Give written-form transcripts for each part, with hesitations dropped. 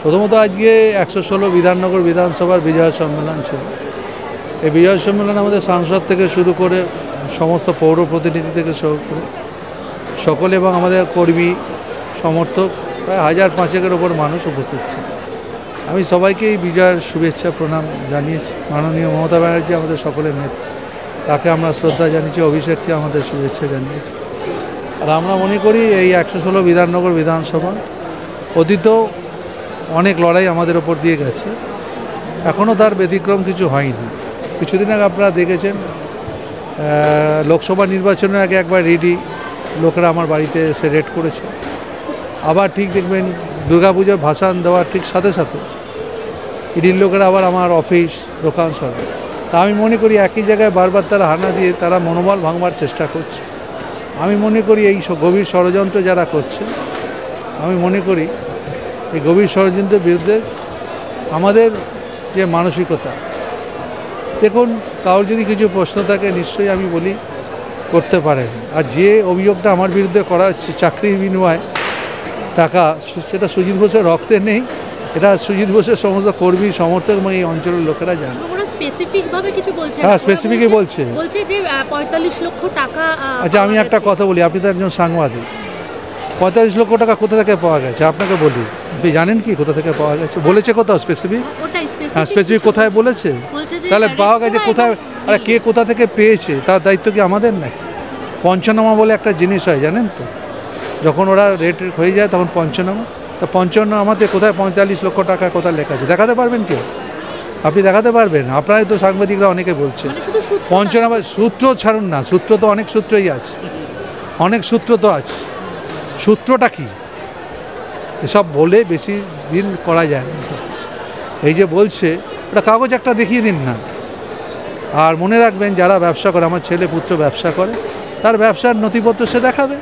প্রথমত আজকে 116 বিধাননগর বিধানসভার বিজয় সম্মেলন ছিল। এই বিজয় সম্মেলন আমাদের সাংসদ থেকে শুরু করে সমস্ত পৌর প্রতিনিধি থেকে শুরু করে সকলে এবং আমাদের কর্মী সমর্থক প্রায় 1000-500-এর ওপর মানুষ উপস্থিত ছিল। আমি সবাইকে এই বিজয়ের শুভেচ্ছা প্রণাম জানিয়েছি। মাননীয় মমতা ব্যানার্জি আমাদের সকলের নেত্রী, তাকে আমরা শ্রদ্ধা জানিয়েছি, অভিষেককে আমাদের শুভেচ্ছা জানিয়েছি। আর আমরা মনে করি এই 116 বিধাননগর বিধানসভা অতীতেও অনেক লড়াই আমাদের ওপর দিয়ে গেছে, এখনও তার ব্যতিক্রম কিছু হয়নি। কিছুদিন আগে আপনারা দেখেছেন লোকসভা নির্বাচনের আগে একবার রেডি লোকেরা আমার বাড়িতে এসে রেড করেছে। আবার ঠিক দেখবেন দুর্গাপুজোর ভাসান দেওয়ার ঠিক সাথে সাথে ইডির লোকেরা আবার আমার অফিস দোকান সব। তা আমি মনে করি একই জায়গায় বারবার তারা হানা দিয়ে তারা মনোবল ভাঙবার চেষ্টা করছে। আমি মনে করি এই গভীর ষড়যন্ত্র যারা করছে, আমি মনে করি এই গভীর ষড়যন্ত্রের বিরুদ্ধে আমাদের যে মানসিকতা, দেখুন কারোর যদি কিছু প্রশ্ন থাকে নিশ্চয়ই আমি বলি করতে পারেন। আর যে অভিযোগটা আমার বিরুদ্ধে করা হচ্ছে চাকরির বিনিময়ে টাকা, সেটা সুজিত বোসের রক্তে নেই। এটা সুজিত বোসের সমস্ত কর্মী সমর্থক এবং এই অঞ্চলের লোকেরা জানে। হ্যাঁ, স্পেসিফিকই বলছে যে 45 লক্ষ টাকা। আচ্ছা, আমি একটা কথা বলি, আপনি তো একজন সাংবাদিক। 45 লক্ষ টাকা কোথা থেকে পাওয়া গেছে আপনাকে বলি, আপনি জানেন কি কোথা থেকে পাওয়া গেছে? বলেছে কোথাও স্পেসিফিক? হ্যাঁ, স্পেসিফিক কোথায় বলেছে? তাহলে পাওয়া গেছে কোথায়? আরে কে কোথা থেকে পেয়েছে তার দায়িত্ব কি আমাদের নাকি? পঞ্চনামা বলে একটা জিনিস হয় জানেন তো, যখন ওরা রেট হয়ে যায় তখন পঞ্চনামা। তো পঞ্চনামাতে কোথায় 45 লক্ষ টাকা কোথায় লেখা আছে দেখাতে পারবেন কেউ? আপনি দেখাতে পারবেন? আপনারাই তো সাংবাদিকরা অনেকে বলছে পঞ্চনামা। সূত্র ছাড়ুন না, সূত্র তো অনেক সূত্রই আছে, অনেক সূত্র তো আছে। সূত্রটা কি এসব বলে বেশি দিন করা যায় না। এই যে বলছে ওটা কাগজ একটা দেখিয়ে দিন না। আর মনে রাখবেন যারা ব্যবসা করে, আমার ছেলে পুত্র ব্যবসা করে, তার ব্যবসার নথিপত্র সে দেখাবে।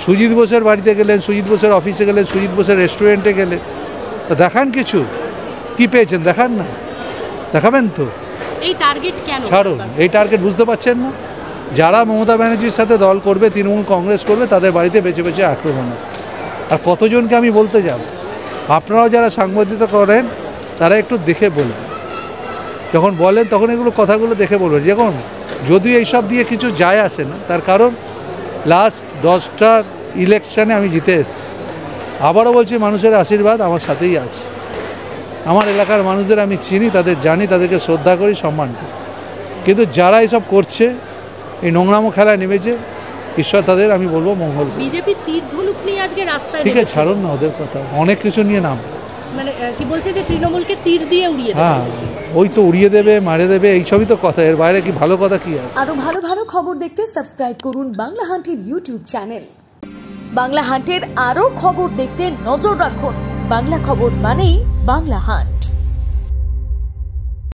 সুজিত বোসের বাড়িতে গেলেন, সুজিত বোসের অফিসে গেলেন, সুজিত বোসের রেস্টুরেন্টে গেলেন, তা দেখান কিছু কি পেয়েছেন, দেখান না, দেখাবেন তো। এই টার্গেট কেন? ছাড়ুন, এই টার্গেট বুঝতে পারছেন না? যারা মমতা ব্যানার্জির সাথে দল করবে, তৃণমূল কংগ্রেস করবে, তাদের বাড়িতে বেছে বেছে আক্রমণ। আর কতজনকে আমি বলতে যাব? আপনারাও যারা সাংবাদিকতা করেন তারা একটু দেখে বলবেন, যখন বলেন তখন এগুলো কথাগুলো দেখে বলবেন। যখন যদিও এইসব দিয়ে কিছু যায় আসে না, তার কারণ লাস্ট 10টা ইলেকশানে আমি জিতে এসেছি। আবারও বলছি, মানুষের আশীর্বাদ আমার সাথেই আছে। আমার এলাকার মানুষদের আমি চিনি, তাদের জানি, তাদেরকে শ্রদ্ধা করি, সম্মান করি। কিন্তু যারা এসব করছে, এই নোংরামো খেলায় নেমেছে, ঈশ্বর তাদের আমি বলবো মঙ্গল। বিজেপি তীর ধনুক নিয়ে আজকে রাস্তায়, ঠিক আছে ছাড়ুন না ওদের কথা, অনেক কিছু নিয়ে নাম মানে কি বলছে যে তৃণমূলকে তীর দিয়ে উড়িয়ে দেবে। হ্যাঁ, ওই তো উড়িয়ে দেবে, মারে দেবে, এইসবই তো কথা, এর বাইরে কি ভালো কথা কি আছে? আরো ভালো ভালো খবর দেখতে সাবস্ক্রাইব করুন বাংলা হান্টের ইউটিউব চ্যানেল। বাংলা হান্টের আরো খবর দেখতে নজর রাখুন। বাংলা খবর মানেই বাংলা হান্ট।